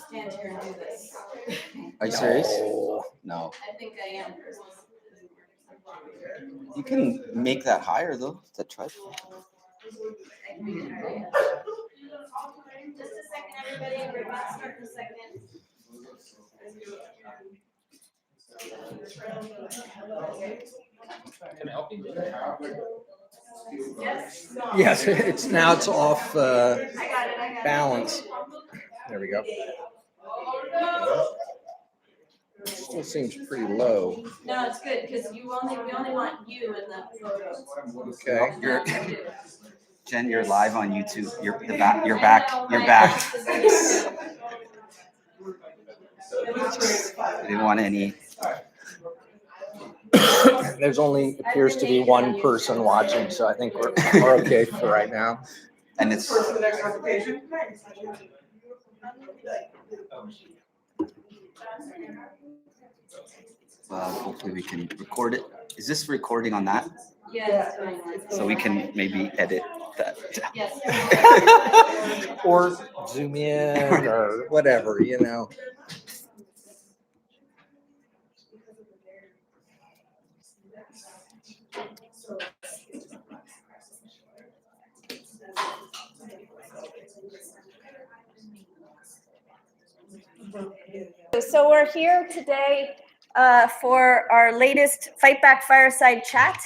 Stand here and do this. Are you serious? No. I think I am. You can make that higher though. The tripod. Just a second, everybody. We're about to start in a second. Can I help you? Yes. Yes, it's off I got it. balance. There we go. Still seems pretty low. No, it's good because we only want you in the photos. Okay. You're, Jen, you're live on YouTube. You're back. You're back. You're back. I didn't want any. There's only appears to be one person watching, so I think we're okay for right now. And it's. Hopefully we can record it. Is this recording on that? Yes. So we can maybe edit that. Yes. Or zoom in or whatever, you know. So we're here today for our latest Fight Back Fireside chat,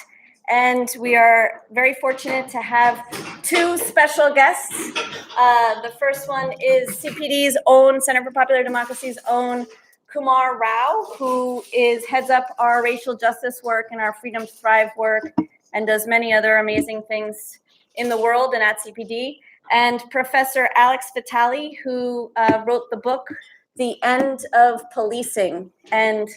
and we are very fortunate to have two special guests. The first one is CPD's own, Center for Popular Democracy's own, Kumar Rao, who heads up our racial justice work and our Freedom to Thrive work and does many other amazing things in the world and at CPD. And Professor Alex Vitale, who wrote the book, The End of Policing. And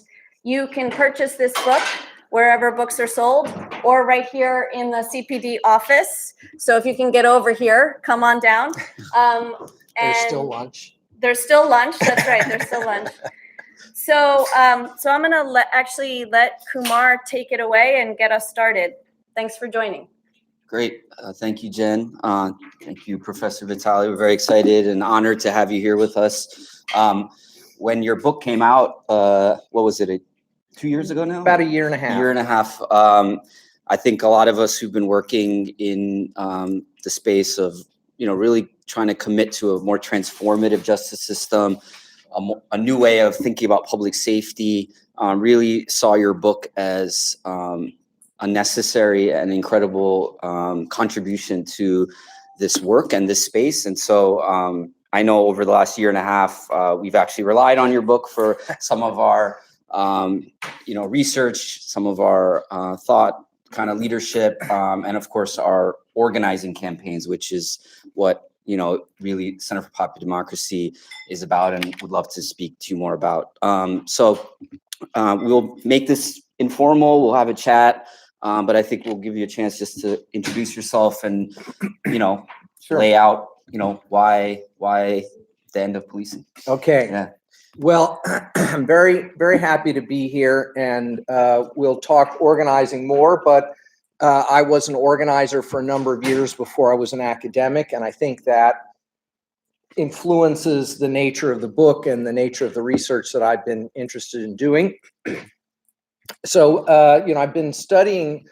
you can purchase this book wherever books are sold or right here in the CPD office. So if you can get over here, come on down. There's still lunch. There's still lunch. That's right. There's still lunch. So I'm going to let Kumar take it away and get us started. Thanks for joining. Great. Thank you, Jen. Thank you, Professor Vitale. We're very excited and honored to have you here with us. When your book came out, what was it, 2 years ago now? About a year and a half. A year and a half. I think a lot of us who've been working in the space of, really trying to commit to a more transformative justice system, a new way of thinking about public safety, really saw your book as a necessary and incredible contribution to this work and this space. And so I know over the last year and a half, we've actually relied on your book for some of our, research, some of our thought kind of leadership, and of course our organizing campaigns, which is what, really Center for Popular Democracy is about and would love to speak to you more about. So we'll make this informal, we'll have a chat, but I think we'll give you a chance just to introduce yourself and, Sure. lay out, why the end of policing. Okay. Yeah. Well, I'm very, very happy to be here, and we'll talk organizing more, but I was an organizer for a number of years before I was an academic, and I think that influences the nature of the book and the nature of the research that I've been interested in doing. So, I've been studying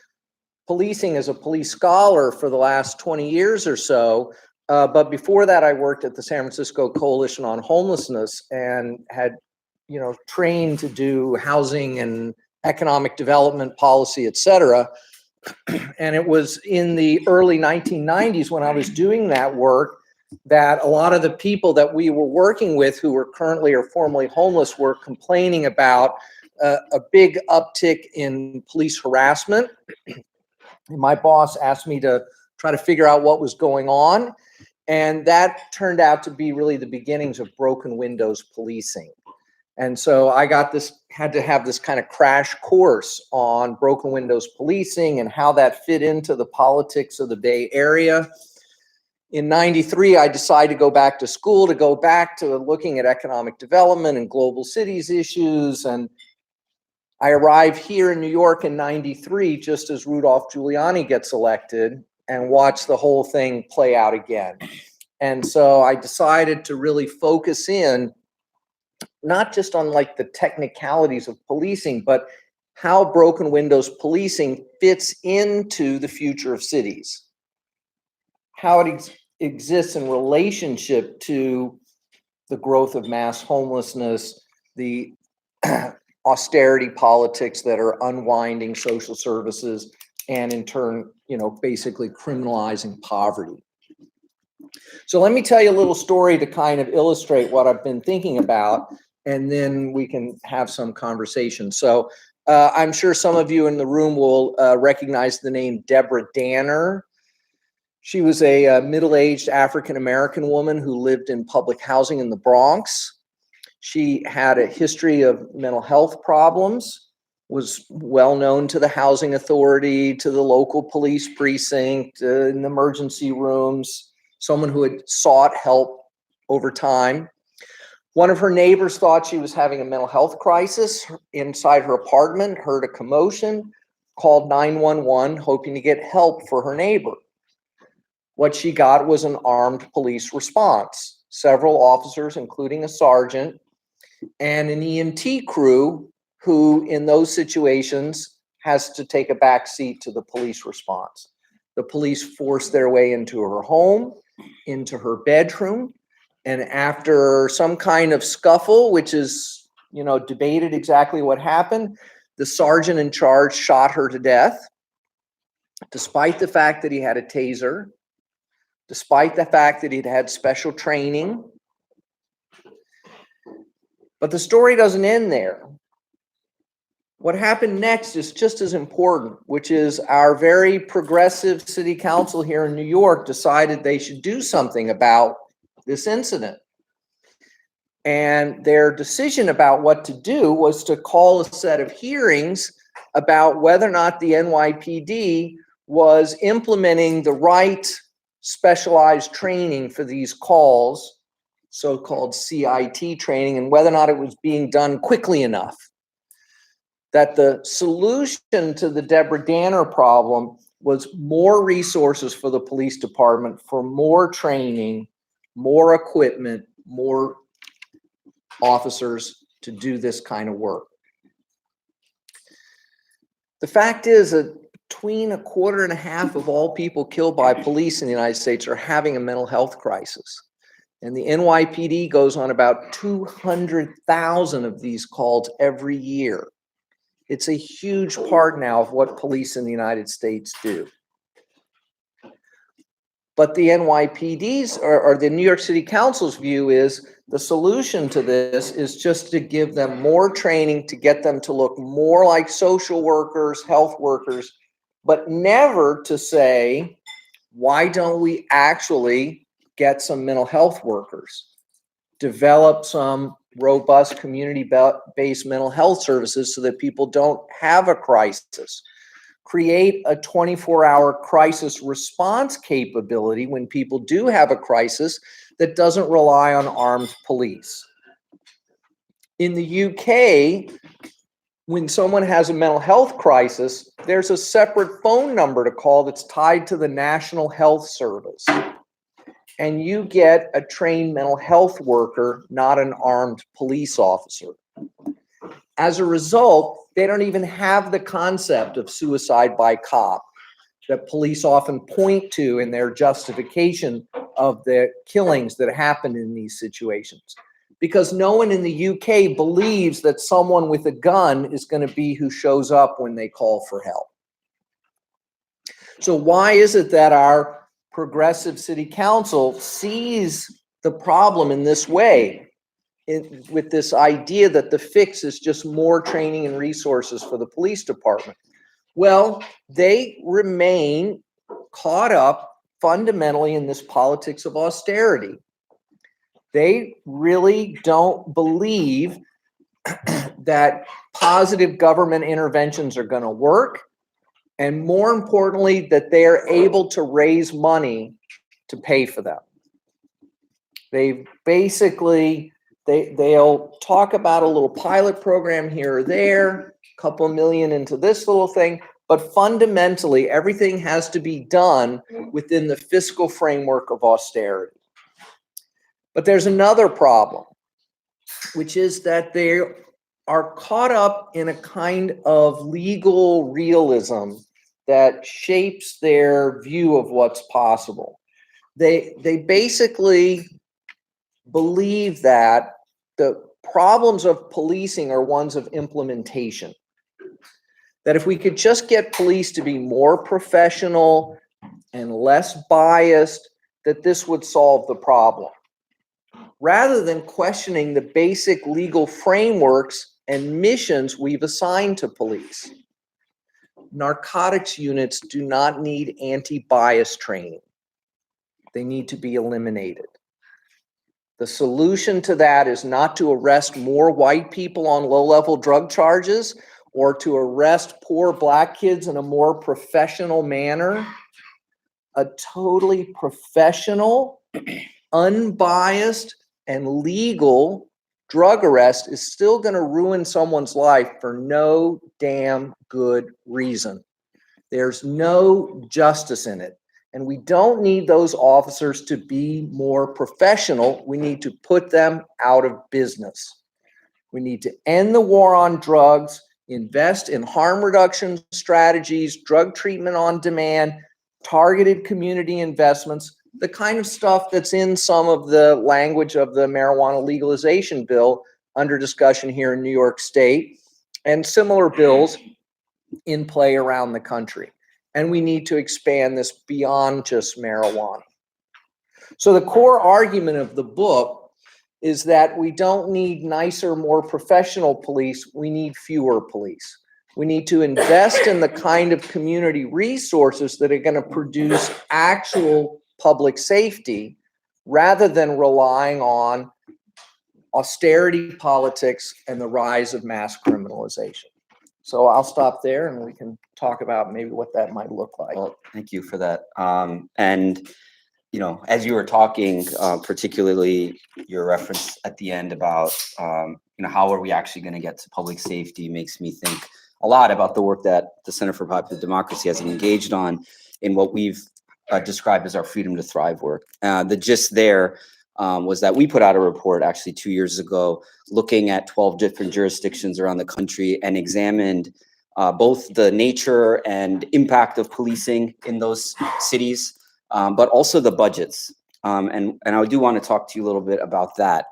policing as a police scholar for the last 20 years or so. But before that, I worked at the San Francisco Coalition on Homelessness and had, trained to do housing and economic development policy, et cetera. And it was in the early 1990s when I was doing that work that a lot of the people that we were working with who were currently or formerly homeless were complaining about a big uptick in police harassment. My boss asked me to try to figure out what was going on. And that turned out to be really the beginnings of broken windows policing. And so I had to have this kind of crash course on broken windows policing and how that fit into the politics of the Bay Area. In 93, I decided to go back to school, to go back to looking at economic development and global cities issues. And I arrived here in New York in 93, just as Rudolph Giuliani gets elected, and watched the whole thing play out again. And so I decided to really focus in, not just on like the technicalities of policing, but how broken windows policing fits into the future of cities, how it exists in relationship to the growth of mass homelessness, the austerity politics that are unwinding social services, and in turn, basically criminalizing poverty. So let me tell you a little story to kind of illustrate what I've been thinking about, and then we can have some conversation. So I'm sure some of you in the room will recognize the name Deborah Danner. She was a middle-aged African-American woman who lived in public housing in the Bronx. She had a history of mental health problems, was well known to the housing authority, to the local police precinct, in the emergency rooms, someone who had sought help over time. One of her neighbors thought she was having a mental health crisis inside her apartment, heard a commotion, called 911, hoping to get help for her neighbor. What she got was an armed police response. Several officers, including a sergeant, and an EMT crew who, in those situations, has to take a back seat to the police response. The police forced their way into her home, into her bedroom, and after some kind of scuffle, which is, debated exactly what happened, the sergeant in charge shot her to death, despite the fact that he had a taser, despite the fact that he'd had special training. But the story doesn't end there. What happened next is just as important, which is our very progressive city council here in New York decided they should do something about this incident. And their decision about what to do was to call a set of hearings about whether or not the NYPD was implementing the right specialized training for these calls, so-called CIT training, and whether or not it was being done quickly enough. That the solution to the Deborah Danner problem was more resources for the police department, for more training, more equipment, more officers to do this kind of work. The fact is that between 1.25% of all people killed by police in the United States are having a mental health crisis. And the NYPD goes on about 200,000 of these calls every year. It's a huge part now of what police in the United States do. But the NYPD's or the New York City Council's view is the solution to this is just to give them more training, to get them to look more like social workers, health workers, but never to say, why don't we actually get some mental health workers, develop some robust community-based mental health services so that people don't have a crisis, create a 24-hour crisis response capability when people do have a crisis that doesn't rely on armed police. In the UK, when someone has a mental health crisis, there's a separate phone number to call that's tied to the National Health Service. And you get a trained mental health worker, not an armed police officer. As a result, they don't even have the concept of suicide by cop that police often point to in their justification of the killings that happened in these situations. Because no one in the UK believes that someone with a gun is going to be who shows up when they call for help. So why is it that our progressive city council sees the problem in this way, with this idea that the fix is just more training and resources for the police department? Well, they remain caught up fundamentally in this politics of austerity. They really don't believe that positive government interventions are going to work, and more importantly, that they are able to raise money to pay for them. They basically, they'll talk about a little pilot program here or there, a couple million into this little thing, but fundamentally everything has to be done within the fiscal framework of austerity. But there's another problem, which is that they are caught up in a kind of legal realism that shapes their view of what's possible. They basically believe that the problems of policing are ones of implementation. That if we could just get police to be more professional and less biased, that this would solve the problem. Rather than questioning the basic legal frameworks and missions we've assigned to police. Narcotics units do not need anti-bias training. They need to be eliminated. The solution to that is not to arrest more white people on low-level drug charges or to arrest poor black kids in a more professional manner. A totally professional, unbiased, and legal drug arrest is still going to ruin someone's life for no damn good reason. There's no justice in it. And we don't need those officers to be more professional. We need to put them out of business. We need to end the war on drugs, invest in harm reduction strategies, drug treatment on demand, targeted community investments, the kind of stuff that's in some of the language of the marijuana legalization bill under discussion here in New York State, and similar bills in play around the country. And we need to expand this beyond just marijuana. So the core argument of the book is that we don't need nicer, more professional police. We need fewer police. We need to invest in the kind of community resources that are going to produce actual public safety rather than relying on austerity politics and the rise of mass criminalization. So I'll stop there and we can talk about maybe what that might look like. Well, thank you for that. And, you know, as you were talking, particularly your reference at the end about, you know, how are we actually going to get to public safety makes me think a lot about the work that the Center for Popular Democracy has engaged on in what we've described as our Freedom to Thrive work. The gist there was that we put out a report actually 2 years ago looking at 12 different jurisdictions around the country and examined both the nature and impact of policing in those cities, but also the budgets. And I do want to talk to you a little bit about that.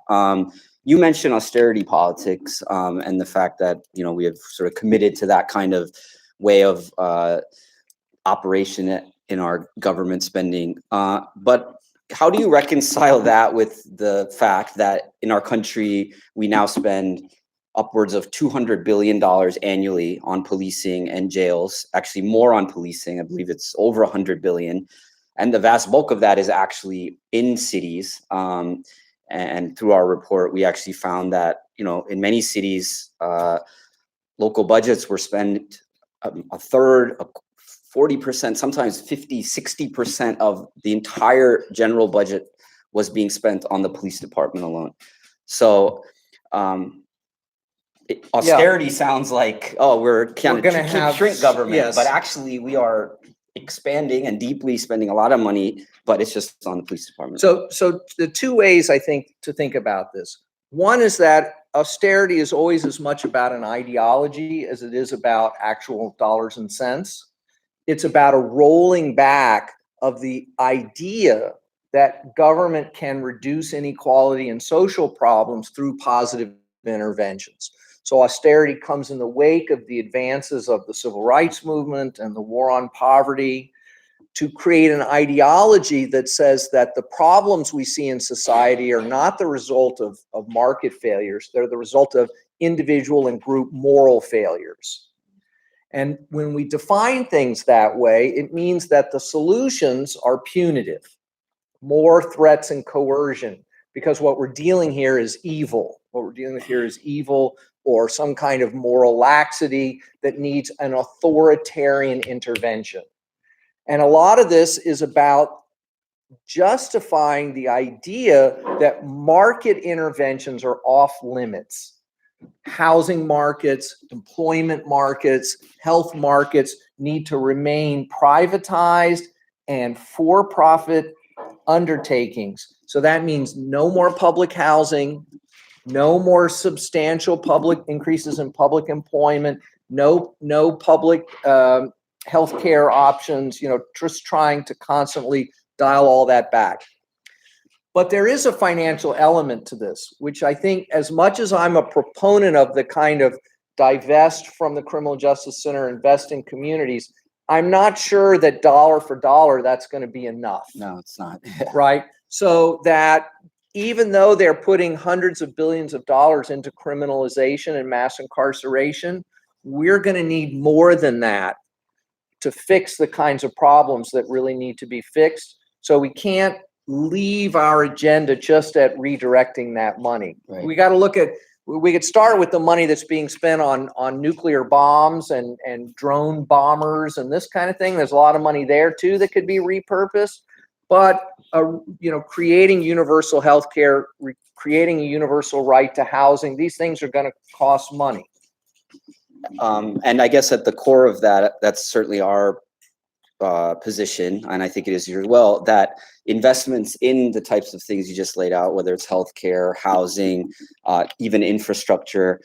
You mentioned austerity politics and the fact that, you know, we have sort of committed to that kind of way of operation in our government spending. But how do you reconcile that with the fact that in our country, we now spend upwards of $200 billion annually on policing and jails, actually more on policing. I believe it's over 100 billion. And the vast bulk of that is actually in cities. And through our report, we actually found that, you know, in many cities, local budgets were spent a third, 40%, sometimes 50, 60% of the entire general budget was being spent on the police department alone. So austerity sounds like, oh, we're kind of shrink government, yes. But actually we are expanding and deeply spending a lot of money, but it's just on the police department. So the two ways I think to think about this. One is that austerity is always as much about an ideology as it is about actual dollars and cents. It's about a rolling back of the idea that government can reduce inequality and social problems through positive interventions. So austerity comes in the wake of the advances of the civil rights movement and the war on poverty to create an ideology that says that the problems we see in society are not the result of market failures. They're the result of individual and group moral failures. And when we define things that way, it means that the solutions are punitive, more threats and coercion, because what we're dealing here is evil. What we're dealing with here is evil or some kind of moral laxity that needs an authoritarian intervention. And a lot of this is about justifying the idea that market interventions are off limits. Housing markets, employment markets, health markets need to remain privatized and for-profit undertakings. So that means no more public housing, no more substantial public increases in public employment, no public healthcare options, just trying to constantly dial all that back. But there is a financial element to this, which I think, as much as I'm a proponent of the kind of divest from the criminal justice center, invest in communities, I'm not sure that dollar for dollar that's going to be enough. No, it's not. Right? So that even though they're putting hundreds of billions of dollars into criminalization and mass incarceration, we're going to need more than that to fix the kinds of problems that really need to be fixed. So we can't leave our agenda just at redirecting that money. Right. We got to look at, we could start with the money that's being spent on nuclear bombs and drone bombers and this kind of thing. There's a lot of money there too that could be repurposed. But creating universal health care, creating a universal right to housing, these things are going to cost money. And I guess at the core of that, that's certainly our position, and I think it is yours as well, that investments in the types of things you just laid out, whether it's healthcare, housing, even infrastructure,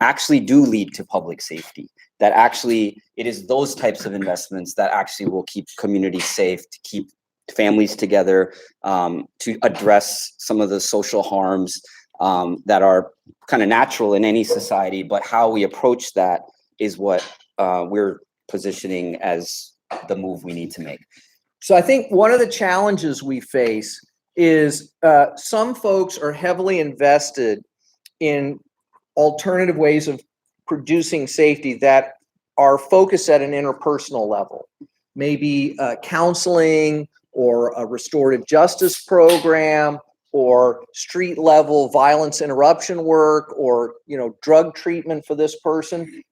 actually do lead to public safety. That actually, it is those types of investments that actually will keep communities safe, to keep families together, to address some of the social harms that are kind of natural in any society, but how we approach that is what we're positioning as the move we need to make. So I think one of the challenges we face is some folks are heavily invested in alternative ways of producing safety that are focused at an interpersonal level, maybe counseling or a restorative justice program or street level violence interruption work or drug treatment for this person.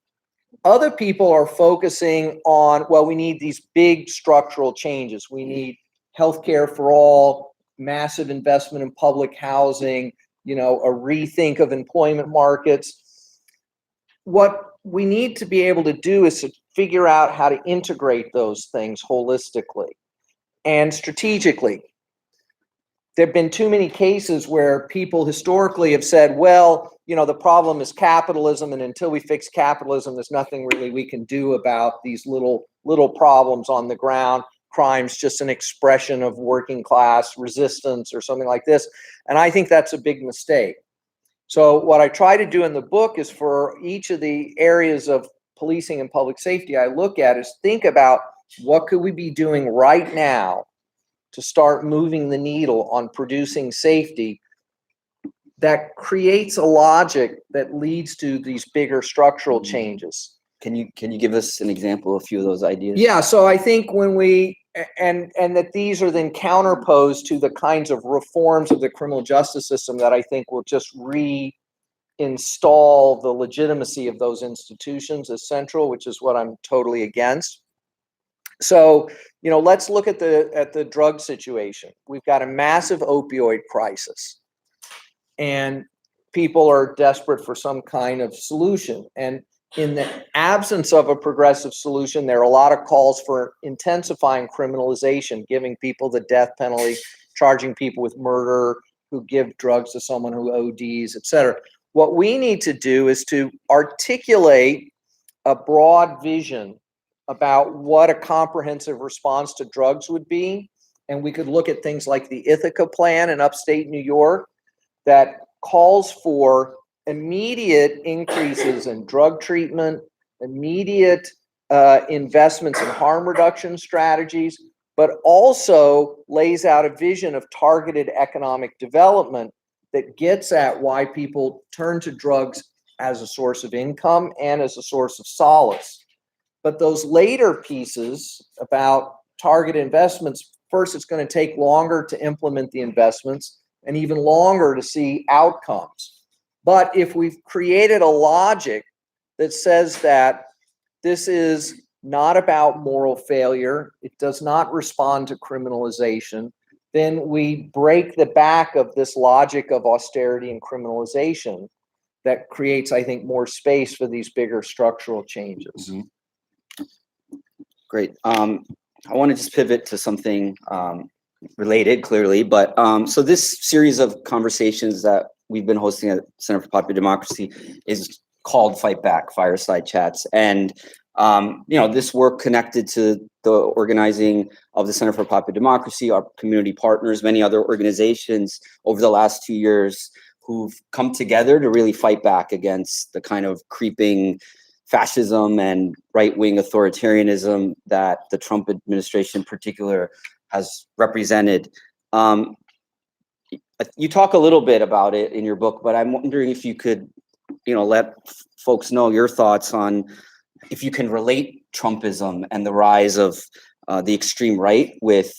Other people are focusing on, well, we need these big structural changes. We need healthcare for all, massive investment in public housing, a rethink of employment markets. What we need to be able to do is to figure out how to integrate those things holistically and strategically. There have been too many cases where people historically have said, well, the problem is capitalism, and until we fix capitalism, there's nothing really we can do about these little problems on the ground. Crime's just an expression of working class resistance or something like this. And I think that's a big mistake. So what I try to do in the book is, for each of the areas of policing and public safety I look at, is think about what could we be doing right now to start moving the needle on producing safety that creates a logic that leads to these bigger structural changes. Can you give us an example of a few of those ideas? Yeah, so I think when we, and that these are then counterposed to the kinds of reforms of the criminal justice system that I think will just reinstall the legitimacy of those institutions as central, which is what I'm totally against. So, let's look at the drug situation. We've got a massive opioid crisis, and people are desperate for some kind of solution. And in the absence of a progressive solution, there are a lot of calls for intensifying criminalization, giving people the death penalty, charging people with murder who give drugs to someone who ODs, et cetera. What we need to do is to articulate a broad vision about what a comprehensive response to drugs would be. And we could look at things like the Ithaca Plan in upstate New York that calls for immediate increases in drug treatment, immediate investments in harm reduction strategies, but also lays out a vision of targeted economic development that gets at why people turn to drugs as a source of income and as a source of solace. But those later pieces about target investments, first, it's going to take longer to implement the investments and even longer to see outcomes. But if we've created a logic that says that this is not about moral failure, it does not respond to criminalization, then we break the back of this logic of austerity and criminalization that creates, I think, more space for these bigger structural changes. Mm-hmm. Great. I want to just pivot to something related, clearly, but so this series of conversations that we've been hosting at Center for Popular Democracy is called Fight Back, Fireside Chats. And this work connected to the organizing of the Center for Popular Democracy, our community partners, many other organizations over the last 2 years who've come together to really fight back against the kind of creeping fascism and right-wing authoritarianism that the Trump administration in particular has represented. You talk a little bit about it in your book, but I'm wondering if you could, let folks know your thoughts on if you can relate Trumpism and the rise of the extreme right with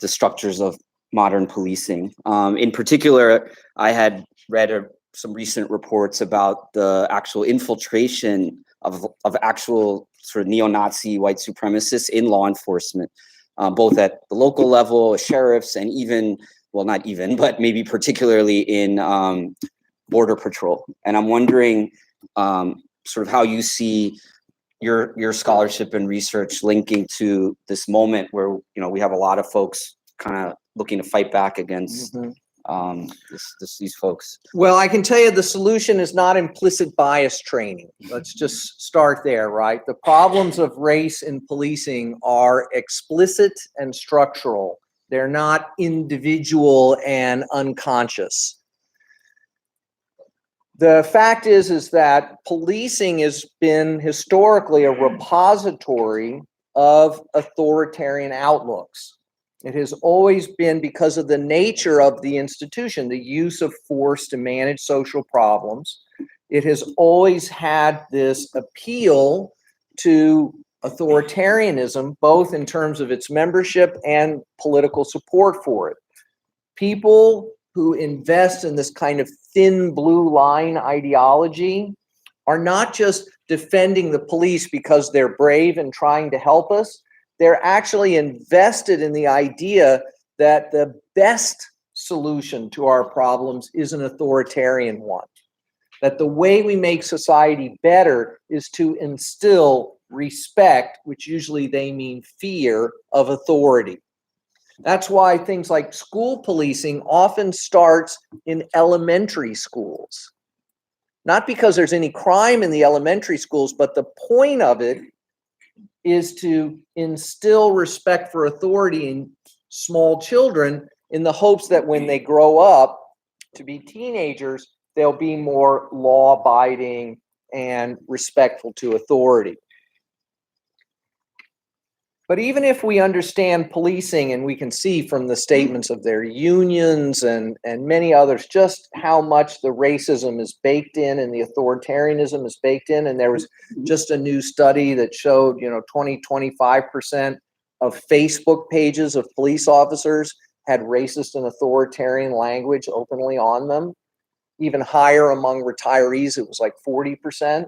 the structures of modern policing. In particular, I had read some recent reports about the actual infiltration of actual sort of neo-Nazi white supremacists in law enforcement, both at the local level, sheriffs, and even, well, not even, but maybe particularly in Border Patrol. And I'm wondering sort of how you see your scholarship and research linking to this moment where, we have a lot of folks kind of looking to fight back against these folks. Well, I can tell you the solution is not implicit bias training. Let's just start there, right? The problems of race in policing are explicit and structural. They're not individual and unconscious. The fact is that policing has been historically a repository of authoritarian outlooks. It has always been, because of the nature of the institution, the use of force to manage social problems. It has always had this appeal to authoritarianism, both in terms of its membership and political support for it. People who invest in this kind of thin blue line ideology are not just defending the police because they're brave and trying to help us. They're actually invested in the idea that the best solution to our problems is an authoritarian one. That the way we make society better is to instill respect, which usually they mean fear, of authority. That's why things like school policing often starts in elementary schools. Not because there's any crime in the elementary schools, but the point of it is to instill respect for authority in small children in the hopes that when they grow up to be teenagers, they'll be more law-abiding and respectful to authority. But even if we understand policing, and we can see from the statements of their unions and many others just how much the racism is baked in and the authoritarianism is baked in, and there was just a new study that showed 25% of Facebook pages of police officers had racist and authoritarian language openly on them. Even higher among retirees, it was like 40%.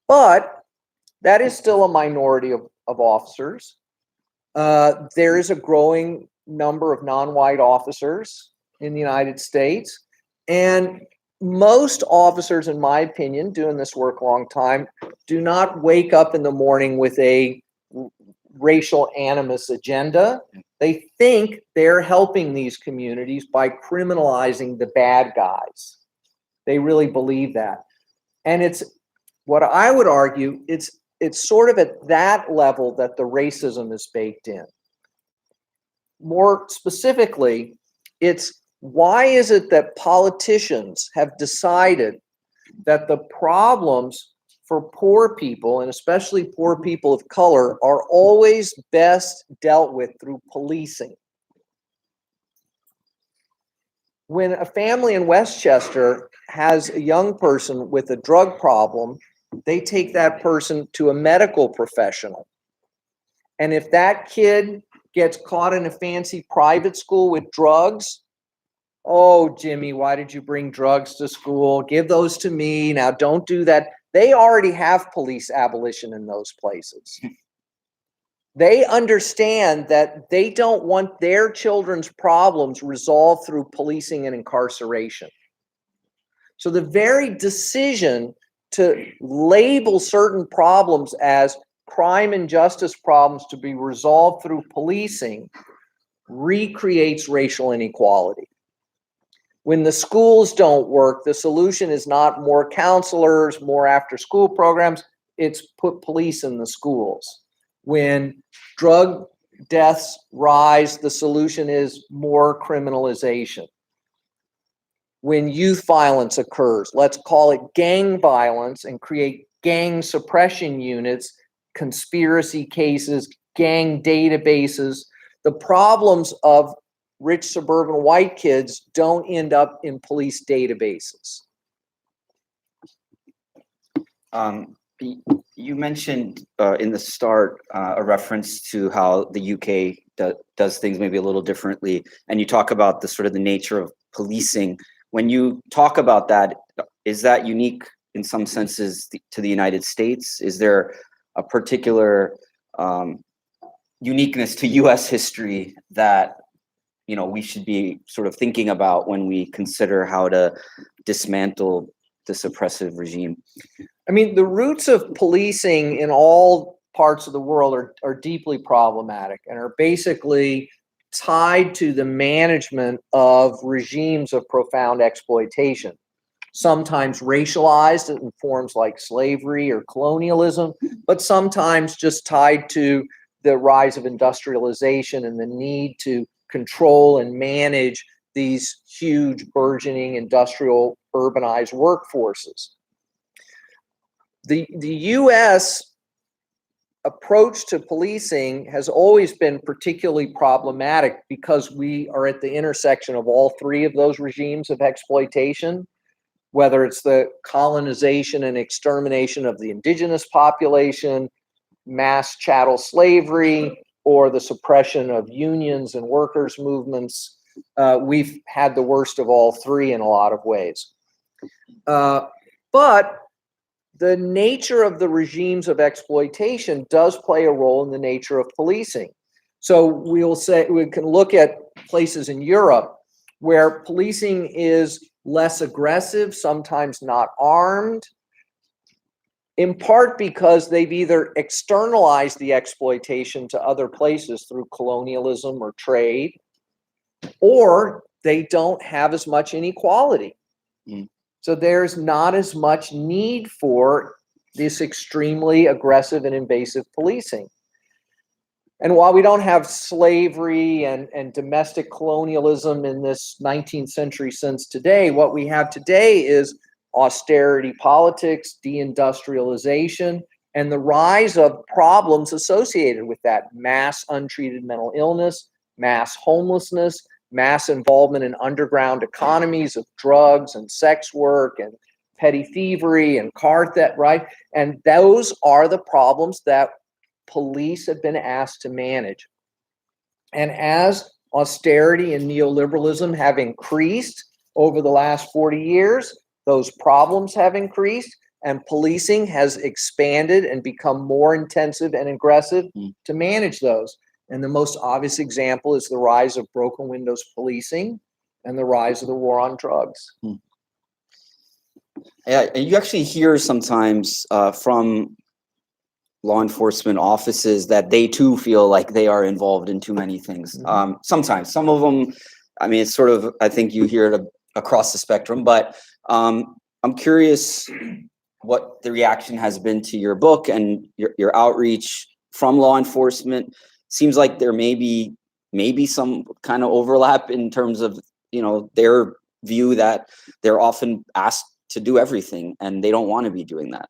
But that is still a minority of officers. There is a growing number of non-white officers in the United States. And most officers, in my opinion, doing this work a long time, do not wake up in the morning with a racial animus agenda. They think they're helping these communities by criminalizing the bad guys. They really believe that. And it's what I would argue, it's sort of at that level that the racism is baked in. More specifically, it's why is it that politicians have decided that the problems for poor people, and especially poor people of color, are always best dealt with through policing? When a family in Westchester has a young person with a drug problem, they take that person to a medical professional. And if that kid gets caught in a fancy private school with drugs, oh, Jimmy, why did you bring drugs to school? Give those to me. Now, don't do that. They already have police abolition in those places. They understand that they don't want their children's problems resolved through policing and incarceration. So the very decision to label certain problems as crime and justice problems to be resolved through policing recreates racial inequality. When the schools don't work, the solution is not more counselors, more after-school programs, it's put police in the schools. When drug deaths rise, the solution is more criminalization. When youth violence occurs, let's call it gang violence and create gang suppression units, conspiracy cases, gang databases. The problems of rich suburban white kids don't end up in police databases. You mentioned in the start a reference to how the UK does things maybe a little differently, and you talk about the sort of the nature of policing. When you talk about that, is that unique in some senses to the United States? Is there a particular uniqueness to US history that we should be sort of thinking about when we consider how to dismantle this oppressive regime? I mean, the roots of policing in all parts of the world are deeply problematic and are basically tied to the management of regimes of profound exploitation, sometimes racialized in forms like slavery or colonialism, but sometimes just tied to the rise of industrialization and the need to control and manage these huge burgeoning industrial urbanized workforces. The US approach to policing has always been particularly problematic because we are at the intersection of all three of those regimes of exploitation, whether it's the colonization and extermination of the indigenous population, mass chattel slavery, or the suppression of unions and workers' movements. We've had the worst of all three in a lot of ways. But the nature of the regimes of exploitation does play a role in the nature of policing. So we can look at places in Europe where policing is less aggressive, sometimes not armed, in part because they've either externalized the exploitation to other places through colonialism or trade, or they don't have as much inequality. So there's not as much need for this extremely aggressive and invasive policing. And while we don't have slavery and domestic colonialism in this 19th century sense today, what we have today is austerity politics, deindustrialization, and the rise of problems associated with that: mass untreated mental illness, mass homelessness, mass involvement in underground economies of drugs and sex work and petty thievery and car theft, right? And those are the problems that police have been asked to manage. And as austerity and neoliberalism have increased over the last 40 years, those problems have increased, and policing has expanded and become more intensive and aggressive to manage those. And the most obvious example is the rise of broken windows policing and the rise of the war on drugs. Yeah, and you actually hear sometimes from law enforcement offices that they too feel like they are involved in too many things. Sometimes, some of them, I mean, it's sort of, I think you hear it across the spectrum, but I'm curious what the reaction has been to your book and your outreach from law enforcement. Seems like there may be some kind of overlap in terms of, their view that they're often asked to do everything and they don't want to be doing that.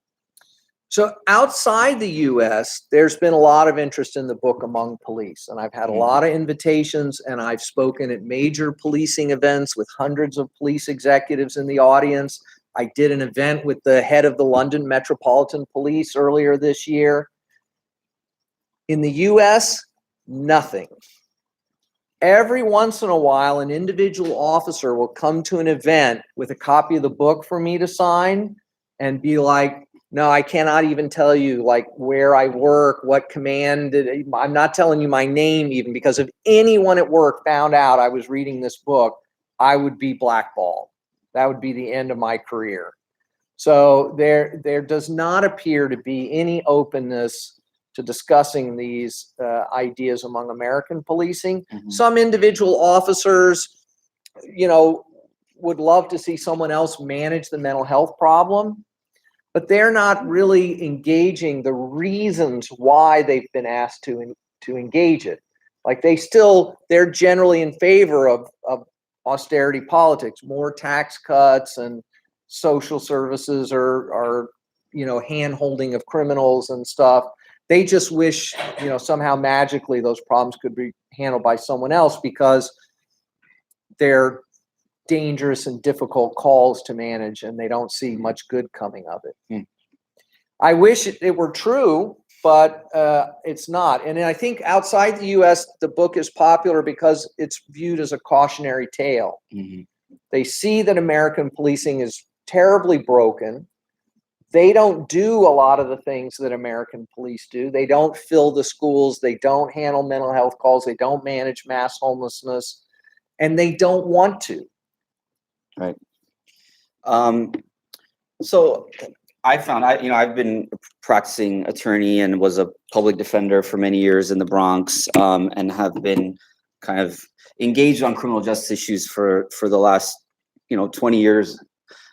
So outside the US, there's been a lot of interest in the book among police, and I've had a lot of invitations, and I've spoken at major policing events with hundreds of police executives in the audience. I did an event with the head of the London Metropolitan Police earlier this year. In the US, nothing. Every once in a while, an individual officer will come to an event with a copy of the book for me to sign and be like, No, I cannot even tell you like where I work, what command. I'm not telling you my name even, because if anyone at work found out I was reading this book, I would be blackballed. That would be the end of my career. So there does not appear to be any openness to discussing these ideas among American policing. Mhm. Some individual officers, would love to see someone else manage the mental health problem, but they're not really engaging the reasons why they've been asked to engage it. Like they're generally in favor of austerity politics, more tax cuts, and social services are hand holding of criminals and stuff. They just wish, somehow magically those problems could be handled by someone else, because they're dangerous and difficult calls to manage, and they don't see much good coming of it. I wish it were true, but it's not. And I think outside the US, the book is popular because it's viewed as a cautionary tale. Mhm. They see that American policing is terribly broken. They don't do a lot of the things that American police do. They don't fill the schools. They don't handle mental health calls. They don't manage mass homelessness, and they don't want to. Right. So I found I've been a practicing attorney and was a public defender for many years in the Bronx, and have been kind of engaged on criminal justice issues for the last 20 years.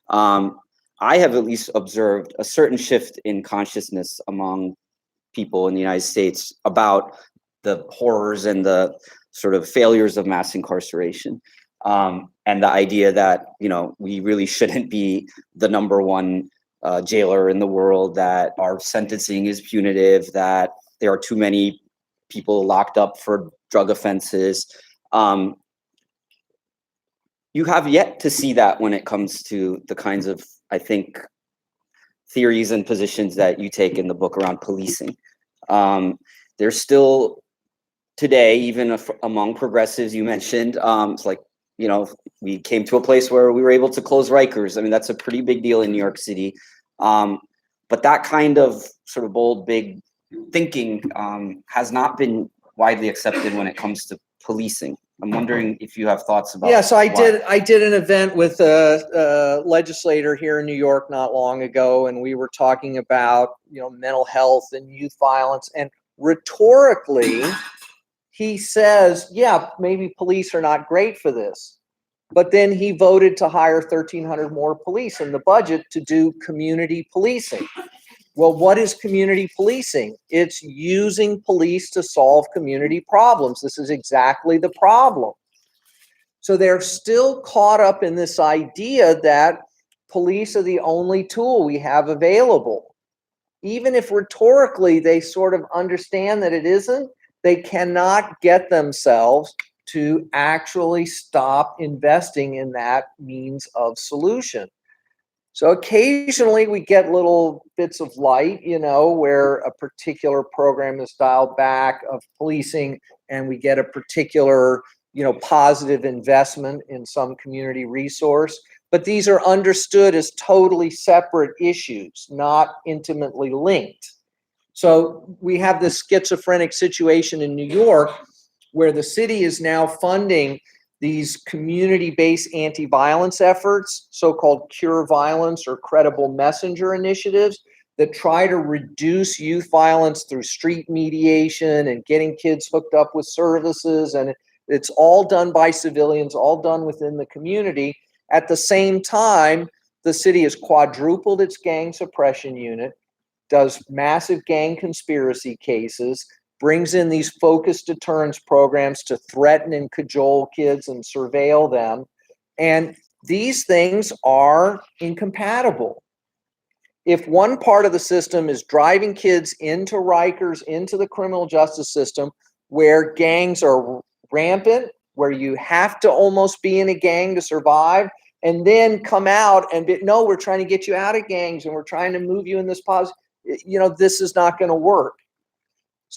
I have at least observed a certain shift in consciousness among people in the United States about the horrors and the sort of failures of mass incarceration. And the idea that, we really shouldn't be the number one jailer in the world, that our sentencing is punitive, that there are too many people locked up for drug offenses. You have yet to see that when it comes to the kinds of, I think, theories and positions that you take in the book around policing. There's still today, even among progressives, you mentioned, it's like, we came to a place where we were able to close Rikers. I mean, that's a pretty big deal in New York City. But that kind of sort of bold, big thinking has not been widely accepted when it comes to policing. I'm wondering if you have thoughts about. Yeah, so I why. did an event with a legislator here in New York not long ago, and we were talking about mental health and youth violence, and rhetorically he says, yeah, maybe police are not great for this, but then he voted to hire 1,300 more police in the budget to do community policing. Well, what is community policing? It's using police to solve community problems. This is exactly the problem. So they're still caught up in this idea that police are the only tool we have available. Even if rhetorically they sort of understand that it isn't, they cannot get themselves to actually stop investing in that means of solution. So occasionally we get little bits of light, where a particular program is dialed back of policing, and we get a particular, positive investment in some community resource. But these are understood as totally separate issues, not intimately linked. So we have this schizophrenic situation in New York where the city is now funding these community-based anti-violence efforts, so-called cure violence or credible messenger initiatives, that try to reduce youth violence through street mediation and getting kids hooked up with services. And it's all done by civilians, all done within the community. At the same time, the city has quadrupled its gang suppression unit, does massive gang conspiracy cases, brings in these focused deterrence programs to threaten and cajole kids and surveil them. And these things are incompatible. If one part of the system is driving kids into Rikers, into the criminal justice system, where gangs are rampant, where you have to almost be in a gang to survive, and then come out and no, we're trying to get you out of gangs and we're trying to move you in this positive, this is not going to work.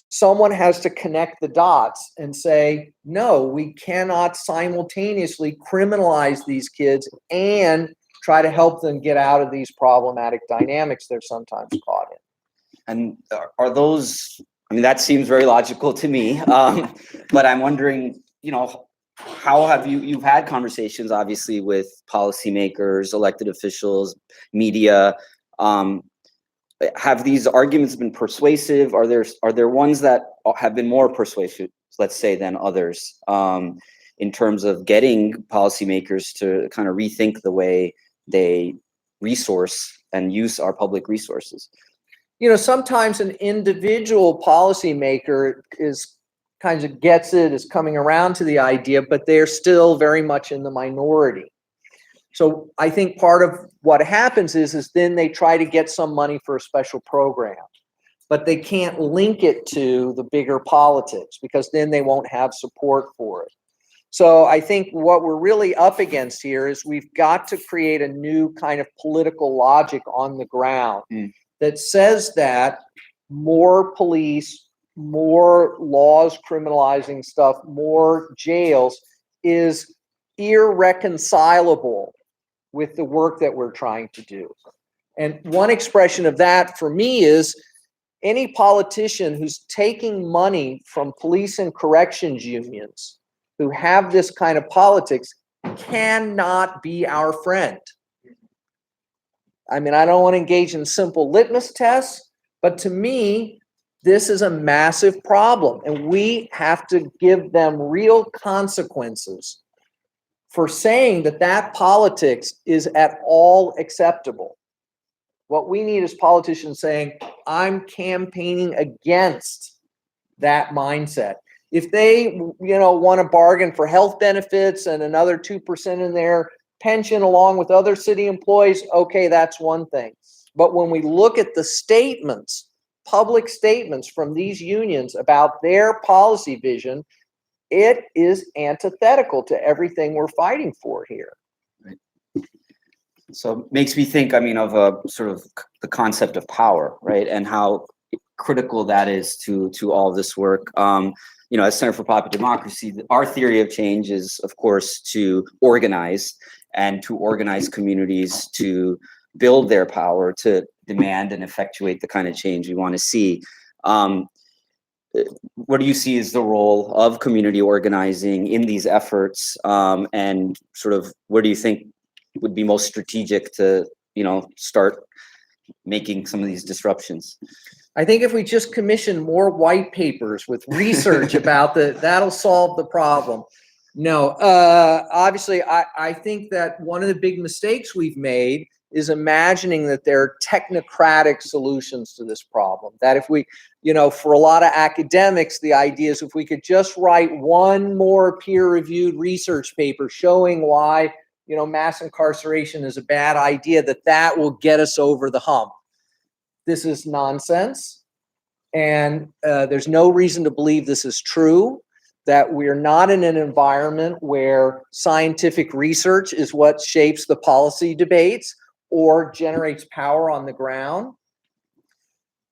Someone has to connect the dots and say, no, we cannot simultaneously criminalize these kids and try to help them get out of these problematic dynamics they're sometimes caught in. And are those, I mean, that seems very logical to me, but I'm wondering, how have you've had conversations, obviously, with policymakers, elected officials, media. Have these arguments been persuasive? Are there ones that have been more persuasive, let's say, than others, in terms of getting policymakers to kind of rethink the way they resource and use our public resources? Sometimes an individual policymaker gets it, is coming around to the idea, but they're still very much in the minority. So I think part of what happens is then they try to get some money for a special program, but they can't link it to the bigger politics because then they won't have support for it. So I think what we're really up against here is we've got to create a new kind of political logic on the ground that says that more police, more laws criminalizing stuff, more jails is irreconcilable with the work that we're trying to do. And one expression of that for me is any politician who's taking money from police and corrections unions who have this kind of politics cannot be our friend. I mean, I don't want to engage in simple litmus tests, but to me, this is a massive problem, and we have to give them real consequences for saying that politics is at all acceptable. What we need is politicians saying, I'm campaigning against that mindset. If they, want to bargain for health benefits and another 2% in their pension along with other city employees, okay, that's one thing. But when we look at the statements, public statements from these unions about their policy vision, it is antithetical to everything we're fighting for here. Right. So it makes me think, of a sort of the concept of power, right? And how critical that is to all this work. As Center for Popular Democracy, our theory of change is, of course, to organize and to organize communities to build their power, to demand and effectuate the kind of change we want to see. What do you see as the role of community organizing in these efforts? And sort of where do you think would be most strategic to, start making some of these disruptions? I think if we just commission more white papers with research about that'll solve the problem. No, obviously, I think that one of the big mistakes we've made is imagining that there are technocratic solutions to this problem. That if we, for a lot of academics, the idea is if we could just write one more peer-reviewed research paper showing why, mass incarceration is a bad idea, that will get us over the hump. This is nonsense, and there's no reason to believe this is true, that we're not in an environment where scientific research is what shapes the policy debates or generates power on the ground.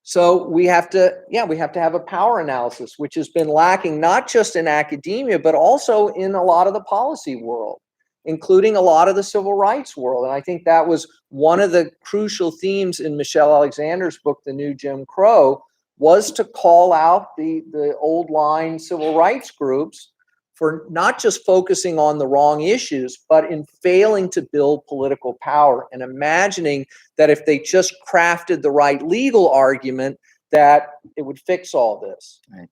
So we have to have a power analysis, which has been lacking not just in academia, but also in a lot of the policy world, including a lot of the civil rights world. And I think that was one of the crucial themes in Michelle Alexander's book, The New Jim Crow, was to call out the old line civil rights groups for not just focusing on the wrong issues, but in failing to build political power and imagining that if they just crafted the right legal argument, that it would fix all this. Right.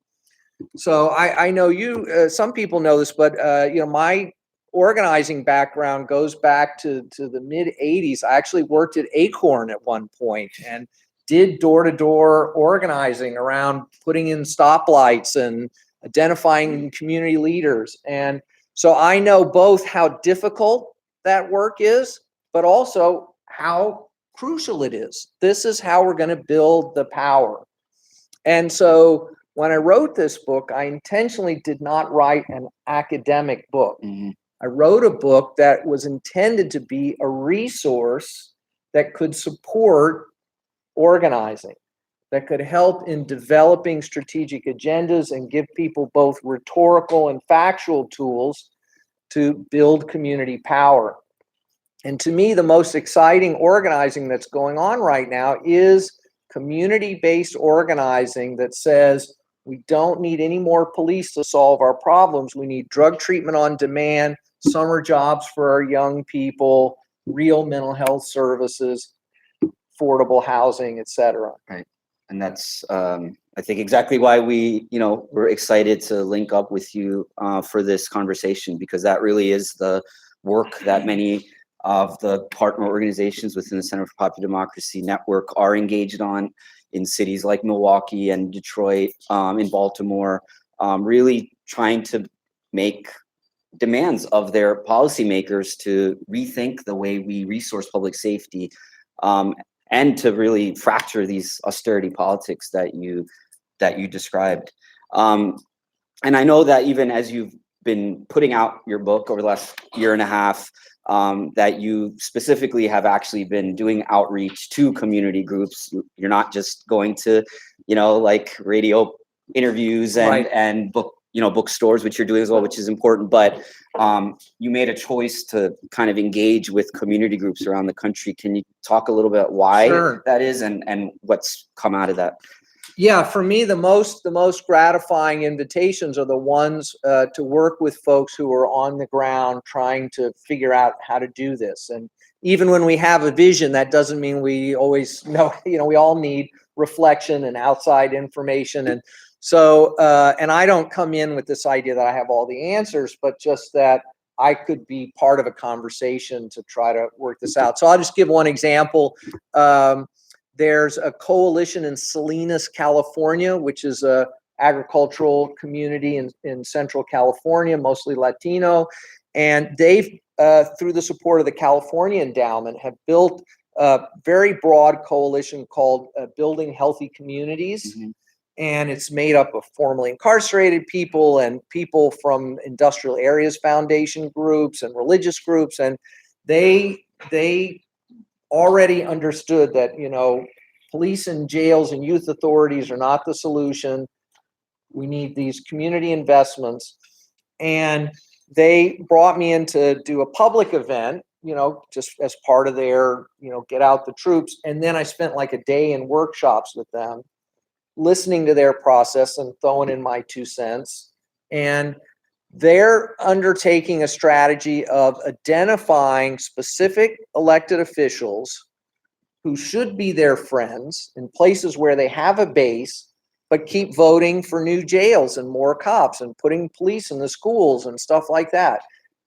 So I know some people know this, but my organizing background goes back to the mid 80s. I actually worked at Acorn at one point and did door-to-door organizing around putting in stoplights and identifying community leaders. And so I know both how difficult that work is, but also how crucial it is. This is how we're going to build the power. And so when I wrote this book, I intentionally did not write an academic book. Mm-hmm. I wrote a book that was intended to be a resource that could support organizing, that could help in developing strategic agendas and give people both rhetorical and factual tools to build community power. And to me, the most exciting organizing that's going on right now is community-based organizing that says we don't need any more police to solve our problems. We need drug treatment on demand, summer jobs for our young people, real mental health services, affordable housing, et cetera. Right. And that's, I think, exactly why we're excited to link up with you for this conversation, because that really is the work that many of the partner organizations within the Center for Popular Democracy Network are engaged on in cities like Milwaukee and Detroit, in Baltimore, really trying to make demands of their policymakers to rethink the way we resource public safety, and to really fracture these austerity politics that you described. And I know that even as you've been putting out your book over the last year and a half, that you specifically have actually been doing outreach to community groups. You're not just going to, like radio interviews and, Right. and bookstores, which you're doing as well, which is important. But you made a choice to kind of engage with community groups around the country. Can you talk a little bit why Sure. that is and what's come out of that? Yeah, for me, the most gratifying invitations are the ones to work with folks who are on the ground trying to figure out how to do this. And even when we have a vision, that doesn't mean we always know, we all need reflection and outside information. And so, and I don't come in with this idea that I have all the answers, but just that I could be part of a conversation to try to work this out. So I'll just give one example. There's a coalition in Salinas, California, which is a agricultural community in Central California, mostly Latino. And they've, through the support of the California Endowment, have built a very broad coalition called Building Healthy Communities. Mm-hmm. And it's made up of formerly incarcerated people and people from industrial areas foundation groups and religious groups. And they already understood that, police and jails and youth authorities are not the solution. We need these community investments. And they brought me in to do a public event, just as part of their, get out the troops. And then I spent like a day in workshops with them, listening to their process and throwing in my 2 cents. And they're undertaking a strategy of identifying specific elected officials who should be their friends in places where they have a base, but keep voting for new jails and more cops and putting police in the schools and stuff like that.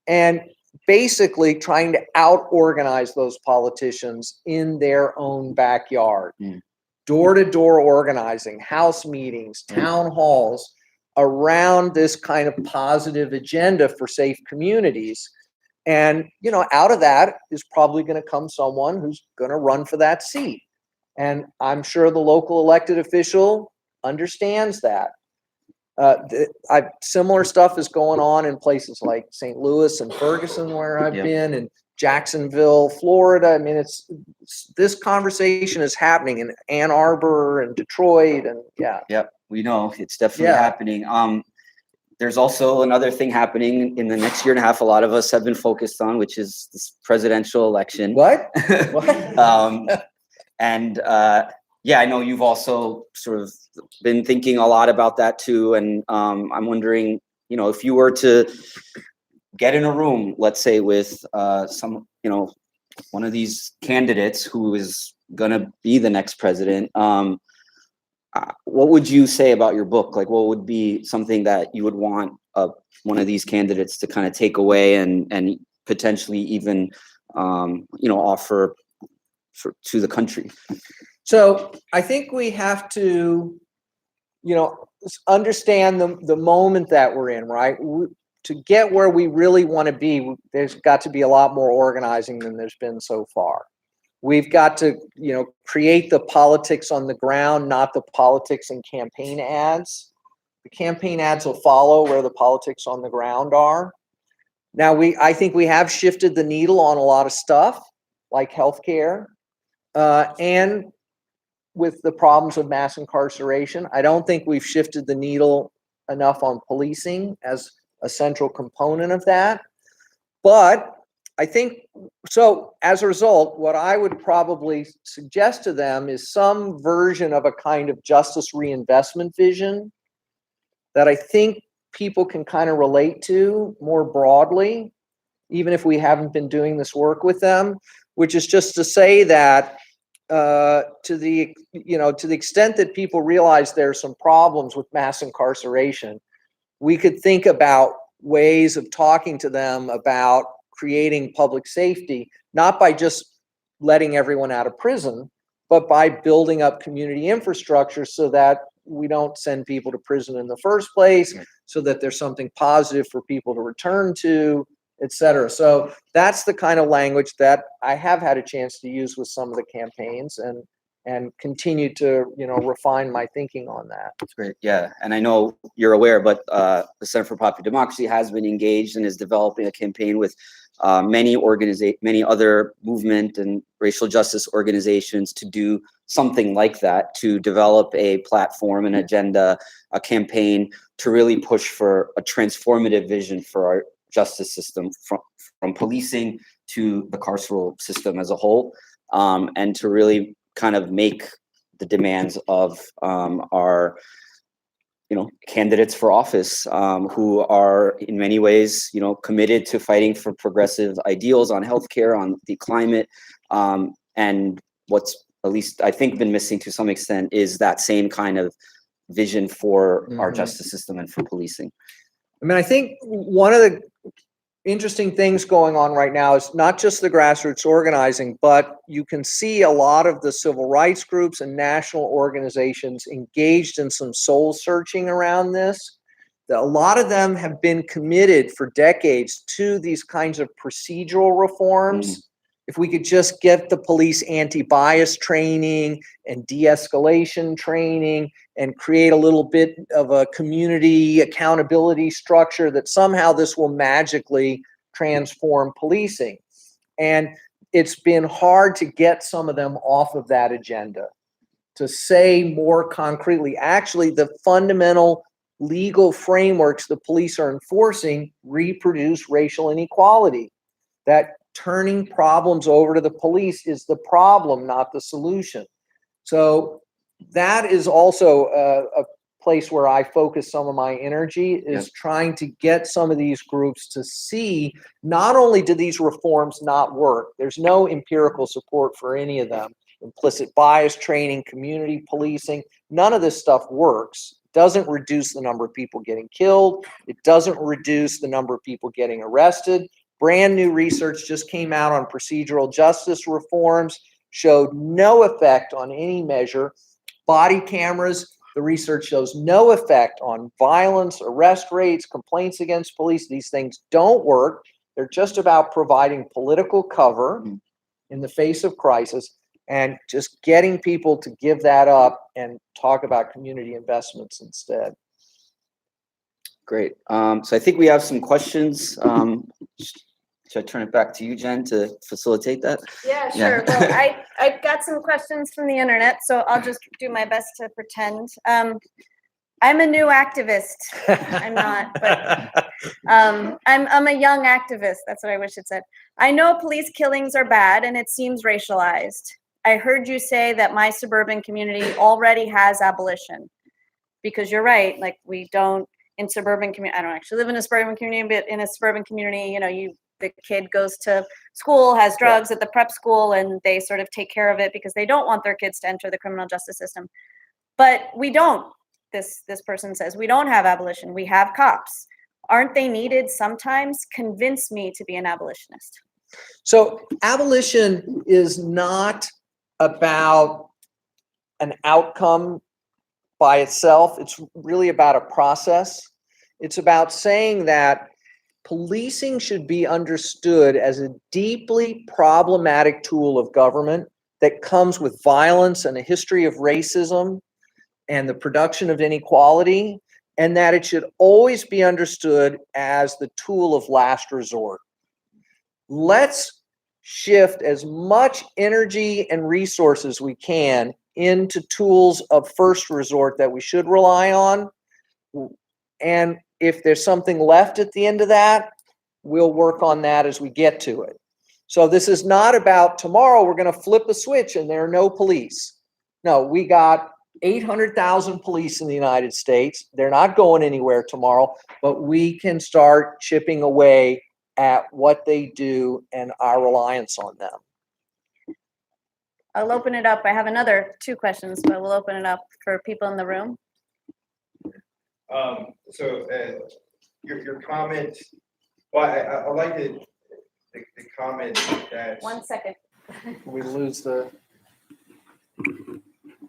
And basically trying to out-organize those politicians in their own backyard. Door-to-door organizing, house meetings, town halls, around this kind of positive agenda for safe communities. And, out of that is probably going to come someone who's going to run for that seat. And I'm sure the local elected official understands that. Similar stuff is going on in places like St. Louis and Ferguson, where I've been, and Jacksonville, Florida. I mean, this conversation is happening in Ann Arbor and Detroit, and Yep, we know it's definitely happening. There's also another thing happening in the next year and a half. A lot of us have been focused on, which is this presidential election. What? I know you've also sort of been thinking a lot about that too. And I'm wondering, if you were to get in a room, let's say with some, one of these candidates who is going to be the next president, what would you say about your book? Like, what would be something that you would want one of these candidates to kind of take away and potentially even, offer to the country? So I think we have to, understand the moment that we're in, right? To get where we really want to be, there's got to be a lot more organizing than there's been so far. We've got to, create the politics on the ground, not the politics in campaign ads. The campaign ads will follow where the politics on the ground are. Now, I think we have shifted the needle on a lot of stuff, like healthcare, and with the problems of mass incarceration. I don't think we've shifted the needle enough on policing as a central component of that. But I think, so as a result, what I would probably suggest to them is some version of a kind of justice reinvestment vision that I think people can kind of relate to more broadly, even if we haven't been doing this work with them, which is just to say that to the extent that people realize there's some problems with mass incarceration, we could think about ways of talking to them about creating public safety, not by just letting everyone out of prison, but by building up community infrastructure so that we don't send people to prison in the first place, so that there's something positive for people to return to, et cetera. So that's the kind of language that I have had a chance to use with some of the campaigns, and continue to, refine my thinking on that. That's great. Yeah. And I know you're aware, but the Center for Popular Democracy has been engaged and is developing a campaign with many other movement and racial justice organizations to do something like that, to develop a platform, an agenda, a campaign to really push for a transformative vision for our justice system, from policing to the carceral system as a whole, and to really kind of make the demands of our candidates for office, who are in many ways committed to fighting for progressive ideals on healthcare, on the climate, and what's at least I think been missing to some extent is that same kind of vision for our justice system and for policing. I mean, I think one of the interesting things going on right now is not just the grassroots organizing, but you can see a lot of the civil rights groups and national organizations engaged in some soul searching around this. A lot of them have been committed for decades to these kinds of procedural reforms. If we could just get the police anti-bias training and de-escalation training and create a little bit of a community accountability structure, that somehow this will magically transform policing. And it's been hard to get some of them off of that agenda, to say more concretely, actually, the fundamental legal frameworks the police are enforcing reproduce racial inequality, that turning problems over to the police is the problem, not the solution. So that is also a place where I focus some of my energy, is trying to get some of these groups to see not only do these reforms not work, there's no empirical support for any of them. Implicit bias training, community policing, none of this stuff works. It doesn't reduce the number of people getting killed. It doesn't reduce the number of people getting arrested. Brand new research just came out on procedural justice reforms, showed no effect on any measure. Body cameras, the research shows no effect on violence, arrest rates, complaints against police. These things don't work. They're just about providing political cover in the face of crisis, and just getting people to give that up and talk about community investments instead. Great. So I think we have some questions. Should I turn it back to you, Jen, to facilitate that? Yeah, sure. Well, I got some questions from the internet, so I'll just do my best to pretend. I'm a new activist. I'm not, but I'm a young activist. That's what I wish it said. I know police killings are bad, and it seems racialized. I heard you say that my suburban community already has abolition, because you're right. Like, we don't in suburban community. I don't actually live in a suburban community, but in a suburban community, the kid goes to school, has drugs at the prep school, and they sort of take care of it because they don't want their kids to enter the criminal justice system. But we don't. This person says, we don't have abolition. We have cops. Aren't they needed sometimes? Convince me to be an abolitionist. So abolition is not about an outcome by itself. It's really about a process. It's about saying that policing should be understood as a deeply problematic tool of government that comes with violence and a history of racism and the production of inequality, and that it should always be understood as the tool of last resort. Let's shift as much energy and resources we can into tools of first resort that we should rely on. And if there's something left at the end of that, we'll work on that as we get to it. So this is not about tomorrow we're going to flip a switch and there are no police. No, we got 800,000 police in the United States. They're not going anywhere tomorrow, but we can start chipping away at what they do and our reliance on them. I'll open it up. I have another 2 questions, but we'll open it up for people in the room. Your comment, well, I like the comment that. 1 second. We lose the.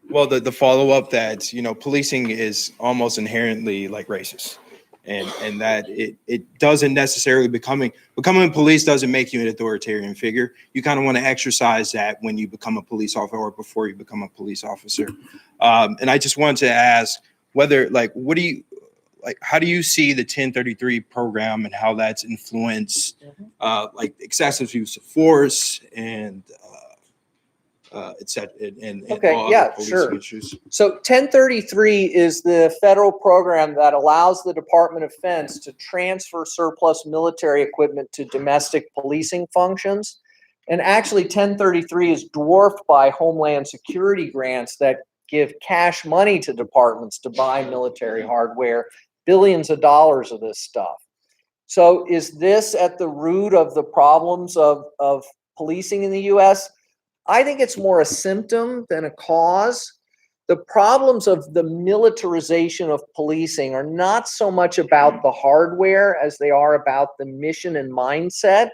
Well, the follow-up that, policing is almost inherently like racist. And that it doesn't necessarily becoming police doesn't make you an authoritarian figure. You kind of want to exercise that when you become a police officer or before you become a police officer. And I just wanted to ask whether, how do you see the 1033 program and how that's influenced excessive use of force and et cetera, and Okay, all yeah, other policing sure. issues? So 1033 is the federal program that allows the Department of Defense to transfer surplus military equipment to domestic policing functions. And actually 1033 is dwarfed by Homeland Security grants that give cash money to departments to buy military hardware, billions of dollars of this stuff. So is this at the root of the problems of policing in the US? I think it's more a symptom than a cause. The problems of the militarization of policing are not so much about the hardware as they are about the mission and mindset.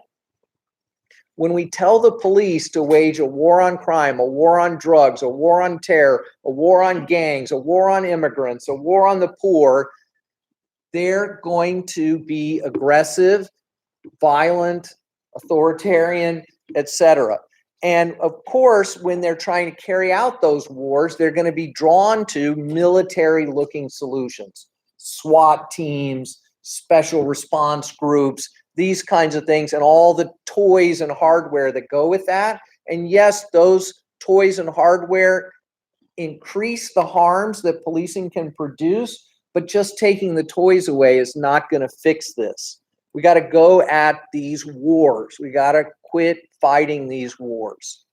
When we tell the police to wage a war on crime, a war on drugs, a war on terror, a war on gangs, a war on immigrants, a war on the poor, they're going to be aggressive, violent, authoritarian, etc. And of course, when they're trying to carry out those wars, they're going to be drawn to military-looking solutions, SWAT teams, special response groups, these kinds of things, and all the toys and hardware that go with that. And yes, those toys and hardware increase the harms that policing can produce, but just taking the toys away is not going to fix this. We got to go at these wars. We got to quit fighting these wars.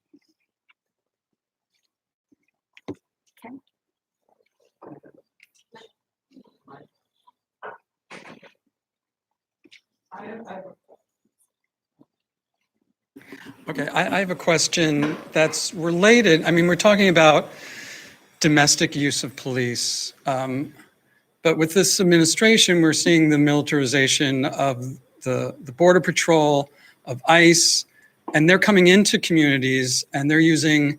Okay, I have a question that's related. I mean, we're talking about domestic use of police, but with this administration, we're seeing the militarization of the Border Patrol, of ICE, and they're coming into communities and they're using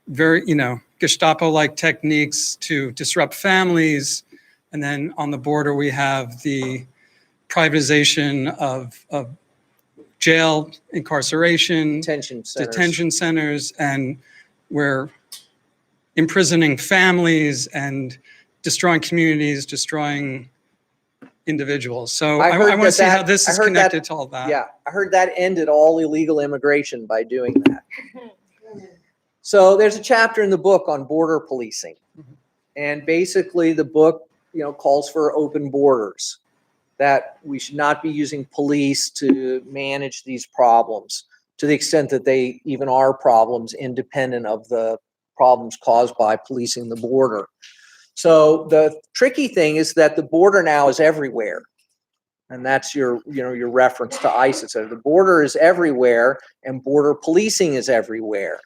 very, Gestapo-like techniques to disrupt families. And then on the border, we have the privatization of jail, incarceration, detention centers, and we're imprisoning families and destroying communities, destroying individuals. So I want to see how this is connected to all that. Yeah, I heard that ended all illegal immigration by doing that. So there's a chapter in the book on border policing. And basically the book, calls for open borders, that we should not be using police to manage these problems to the extent that they even are problems independent of the problems caused by policing the border. So the tricky thing is that the border now is everywhere. And that's your reference to ICE, etc. The border is everywhere and border policing is everywhere.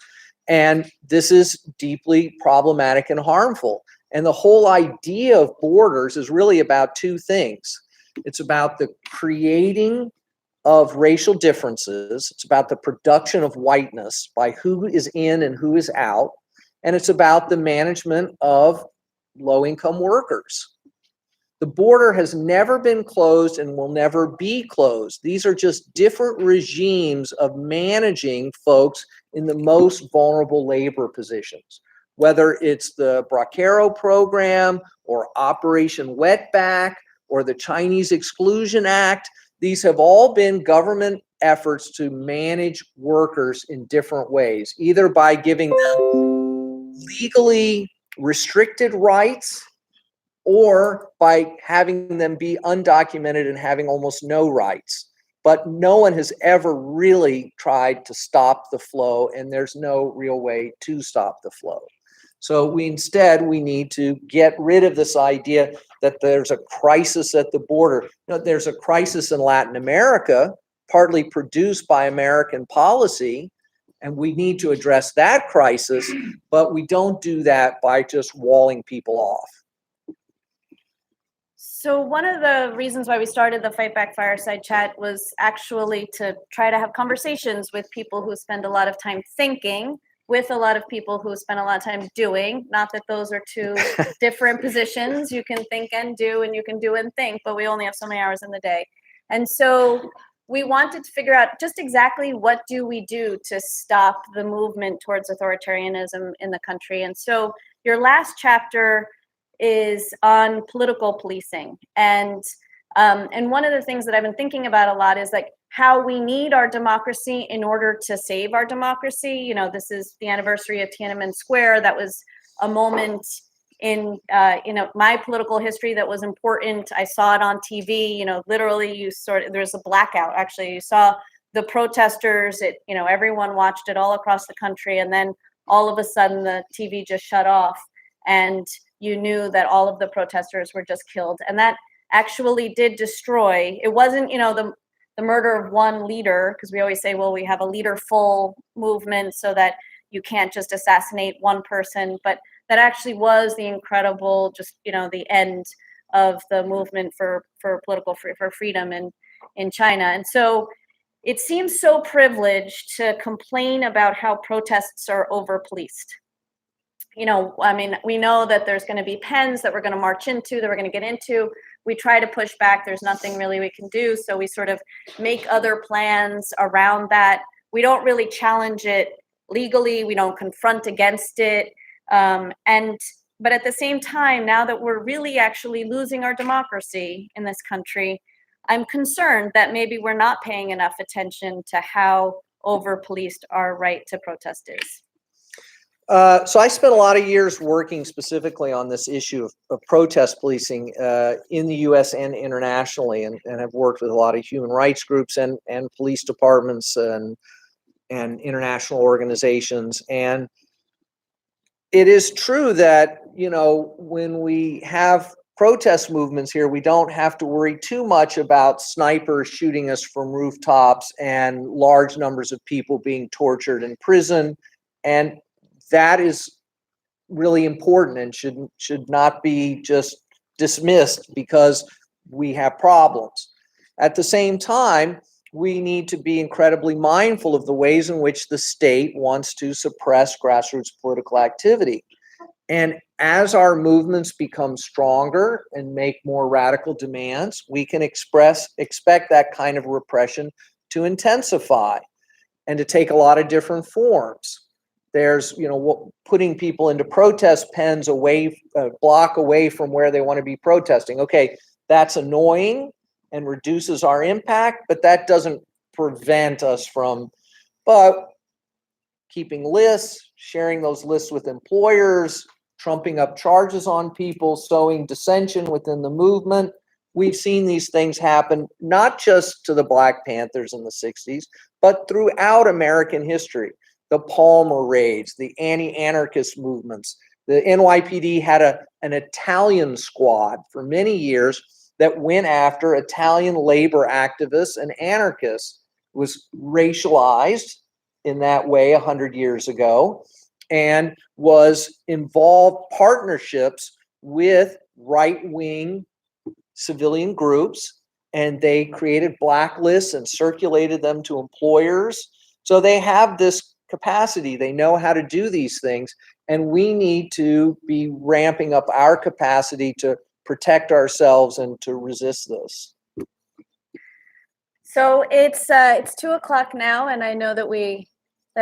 And this is deeply problematic and harmful. And the whole idea of borders is really about 2 things. It's about the creating of racial differences. It's about the production of whiteness by who is in and who is out. And it's about the management of low-income workers. The border has never been closed and will never be closed. These are just different regimes of managing folks in the most vulnerable labor positions, whether it's the Bracero program or Operation Wetback or the Chinese Exclusion Act. These have all been government efforts to manage workers in different ways, either by giving them legally restricted rights or by having them be undocumented and having almost no rights. but no one has ever really tried to stop the flow, and there's no real way to stop the flow. So we need to get rid of this idea that there's a crisis at the border. There's a crisis in Latin America, partly produced by American policy, and we need to address that crisis, but we don't do that by just walling people off. So one of the reasons why we started the Fight Back Fireside Chat was actually to try to have conversations with people who spend a lot of time thinking, with a lot of people who spend a lot of time doing. Not that those are two different positions. You can think and do, and you can do and think, but we only have so many hours in the day. And so we wanted to figure out just exactly what do we do to stop the movement towards authoritarianism in the country. And so your last chapter is on political policing. And one of the things that I've been thinking about a lot is like how we need our democracy in order to save our democracy. This is the anniversary of Tiananmen Square. That was a moment in my political history that was important. I saw it on TV. Literally, there's a blackout. Actually, you saw the protesters. Everyone watched it all across the country, and then all of a sudden, the TV just shut off, and you knew that all of the protesters were just killed. And that actually did destroy. It wasn't, the murder of one leader, because we always say, well, we have a leaderful movement so that you can't just assassinate one person, but that actually was the incredible, the end of the movement for freedom in China. And so it seems so privileged to complain about how protests are over-policed. We know that there's going to be pens that we're going to march into, that we're going to get into. We try to push back. There's nothing really we can do. So we sort of make other plans around that. We don't really challenge it legally. We don't confront against it. But at the same time, now that we're really actually losing our democracy in this country, I'm concerned that maybe we're not paying enough attention to how over-policed our right to protest is. So I spent a lot of years working specifically on this issue of protest policing in the U.S. and internationally, and have worked with a lot of human rights groups and police departments and international organizations. And it is true that, when we have protest movements here, we don't have to worry too much about snipers shooting us from rooftops and large numbers of people being tortured in prison. And that is really important and should not be just dismissed because we have problems. At the same time, we need to be incredibly mindful of the ways in which the state wants to suppress grassroots political activity. And as our movements become stronger and make more radical demands, we can expect that kind of repression to intensify and to take a lot of different forms. There's, putting people into protest pens a block away from where they want to be protesting. Okay, that's annoying and reduces our impact, but that doesn't prevent us from, keeping lists, sharing those lists with employers, trumping up charges on people, sowing dissension within the movement. We've seen these things happen, not just to the Black Panthers in the 60s, but throughout American history. The Palmer raids, the anti-anarchist movements. The NYPD had an Italian squad for many years that went after Italian labor activists and anarchists. It was racialized in that way 100 years ago and was involved partnerships with right-wing civilian groups, and they created blacklists and circulated them to employers. So they have this capacity. They know how to do these things, and we need to be ramping up our capacity to protect ourselves and to resist this. So it's 2:00 now, and I know that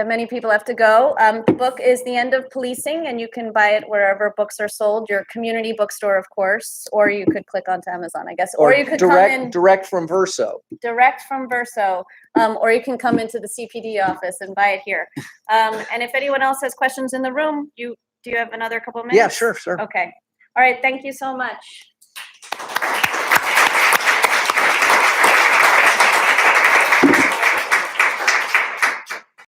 many people have to go. The book is The End of Policing, and you can buy it wherever books are sold, your community bookstore, of course, or you could click onto Amazon, I guess, or you could come in direct from Verso. Direct from Verso, or you can come into the CPD office and buy it here. And if anyone else has questions in the room, do you have another couple of minutes? Yeah, sure. Okay. All right. Thank you so much.